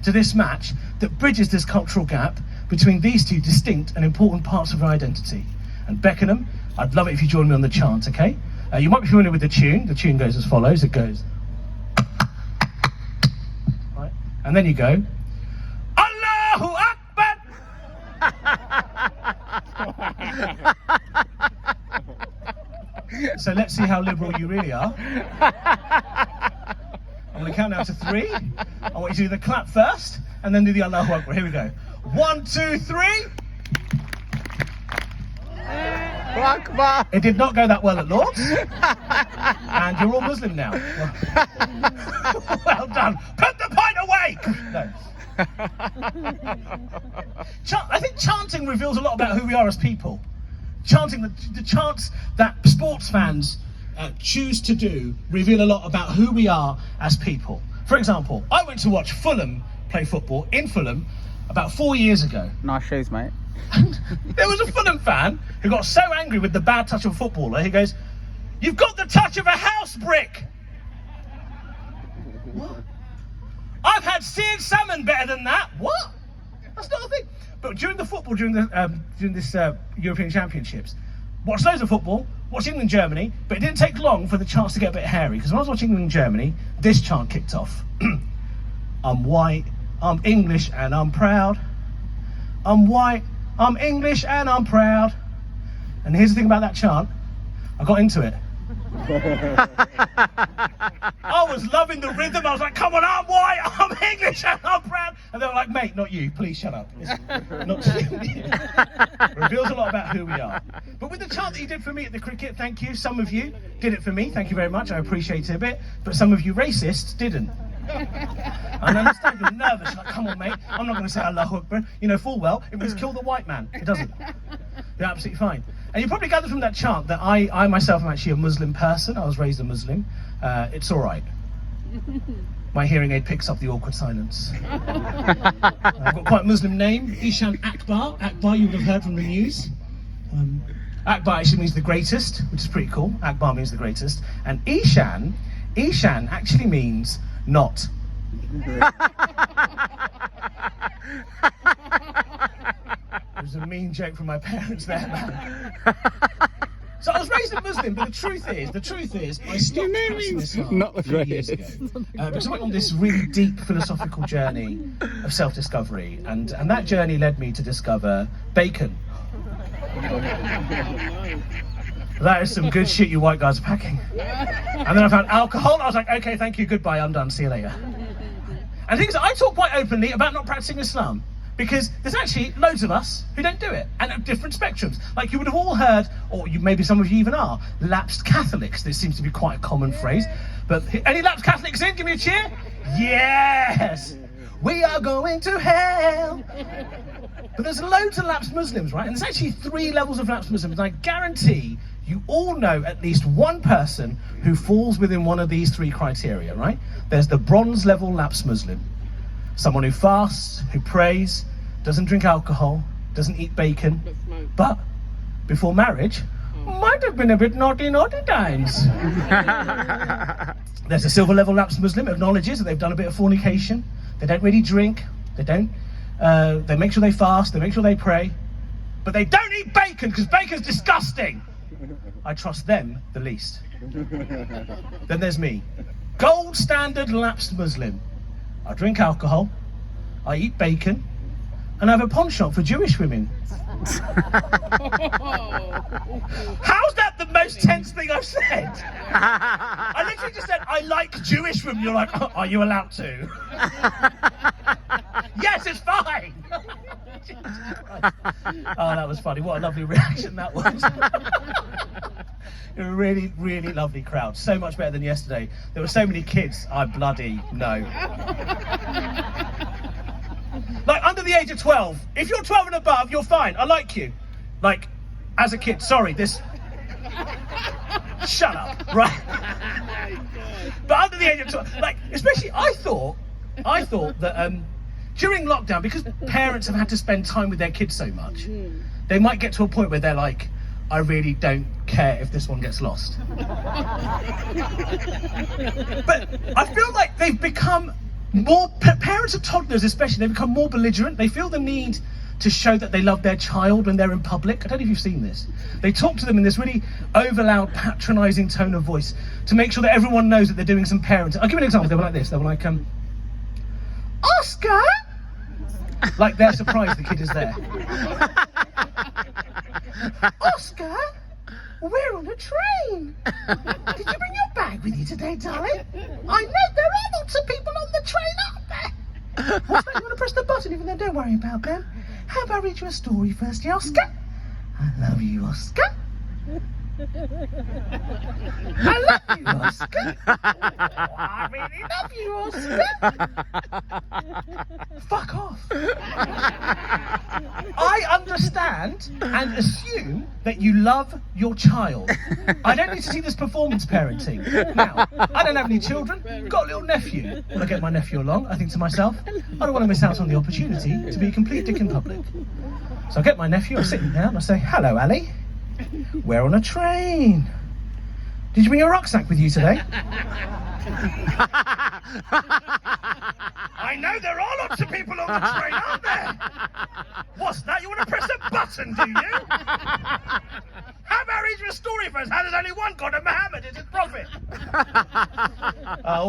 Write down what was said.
to this match that bridges this cultural gap between these two distinct and important parts of our identity. And Beckenham, I'd love it if you join me on the chant, okay? You might be familiar with the tune. The tune goes as follows. It goes... Right? And then you go... Allahu Akbar! So let's see how liberal you really are. I'm going to count down to 3. I want you to do the clap first, and then do the Allahu Akbar. Here we go. 1, 2, 3. Akbar. It did not go that well at Lord's. And you're all Muslim now. Well done. Put the pint away! No. I think chanting reveals a lot about who we are as people. Chanting, the chants that sports fans choose to do reveal a lot about who we are as people. For example, I went to watch Fulham play football in Fulham about 4 years ago. Nice shoes, mate. And there was a Fulham fan who got so angry with the bad touch of a footballer, he goes, "You've got the touch of a house brick!" What? I've had seared salmon better than that. What? That's not a thing. But during the football, during this European Championships, watched loads of football, watched England Germany, but it didn't take long for the chants to get a bit hairy, because when I was watching England Germany, this chant kicked off. I'm white, I'm English and I'm proud. I'm white, I'm English and I'm proud. And here's the thing about that chant, I got into it. I was loving the rhythm. I was like, come on, I'm white, I'm English and I'm proud. And they were like, mate, not you, please shut up. It's not it reveals a lot about who we are. But with the chant that you did for me at the cricket, thank you. Some of you did it for me, thank you very much, I appreciate it a bit. But some of you racists didn't. I understand you're nervous, you're like, come on mate, I'm not going to say Allahu Akbar. You know full well, it means kill the white man. It doesn't. You're absolutely fine. And you probably gathered from that chant that I myself am actually a Muslim person. I was raised a Muslim. It's all right. My hearing aid picks up the awkward silence. I've got quite a Muslim name, Eshaan Akbar. Akbar you would have heard from the news. Akbar actually means the greatest, which is pretty cool. Akbar means the greatest. And Eshaan actually means not. It was a mean joke from my parents there, man. So I was raised a Muslim, but the truth is, I stopped practicing Islam not the 3 years ago. Because I went on this really deep philosophical journey of self-discovery, and that journey led me to discover bacon. That is some good shit you white guys are packing. And then I found alcohol, I was like, okay, thank you, goodbye, I'm done, see you later. And things that I talk quite openly about not practicing Islam, because there's actually loads of us who don't do it, and at different spectrums. Like you would have all heard, or maybe some of you even are, lapsed Catholics. This seems to be quite a common phrase. But any lapsed Catholics in? Give me a cheer. Yes! We are going to hell! But there's loads of lapsed Muslims, right? And there's actually 3 levels of lapsed Muslims. And I guarantee you all know at least one person who falls within one of these 3 criteria, right? There's the bronze level lapsed Muslim. Someone who fasts, who prays, doesn't drink alcohol, doesn't eat bacon, but before marriage, might have been a bit naughty times. There's a silver level lapsed Muslim who acknowledges that they've done a bit of fornication, they don't really drink, they make sure they fast, they make sure they pray, but they don't eat bacon because bacon's disgusting. I trust them the least. Then there's me, gold standard lapsed Muslim. I drink alcohol, I eat bacon, and I have a pawn shop for Jewish women. How's that the most tense thing I've said? I literally just said, I like Jewish women. You're like, oh, are you allowed to? Yes, it's fine. Oh, that was funny. What a lovely reaction that was. A really, really lovely crowd. So much better than yesterday. There were so many kids. I bloody know. Like under the age of 12. If you're 12 and above, you're fine. I like you. Like, as a kid. Sorry, this... Shut up, right? But under the age of 12, like, especially I thought that during lockdown, because parents have had to spend time with their kids so much, they might get to a point where they're like, I really don't care if this one gets lost. But I feel like they've become Parents of toddlers especially, they become more belligerent. They feel the need to show that they love their child when they're in public. I don't know if you've seen this. They talk to them in this really over-loud, patronising tone of voice to make sure that everyone knows that they're doing some parenting. I'll give you an example. They were like this. They were like, Oscar! Like they're surprised the kid is there. Oscar, we're on a train. Did you bring your bag with you today, darling? I know there are lots of people on the train, aren't there? What's that? You want to press the button even though don't worry about them. How about I read you a story first, yeah, Oscar? I love you, Oscar. I love you, Oscar. Oh, I really love you, Oscar. Fuck off. I understand and assume that you love your child. I don't need to see this performance parenting. Now, I don't have any children, got a little nephew. When I get my nephew along, I think to myself, I don't want to miss out on the opportunity to be a complete dick in public. So I get my nephew, I sit him down, I say, hello, Ali. We're on a train. Did you bring your rucksack with you today? I know there are lots of people on the train, aren't there? What's that? You want to press a button, do you? How about read you a story first? How does only one God of Muhammad is his prophet?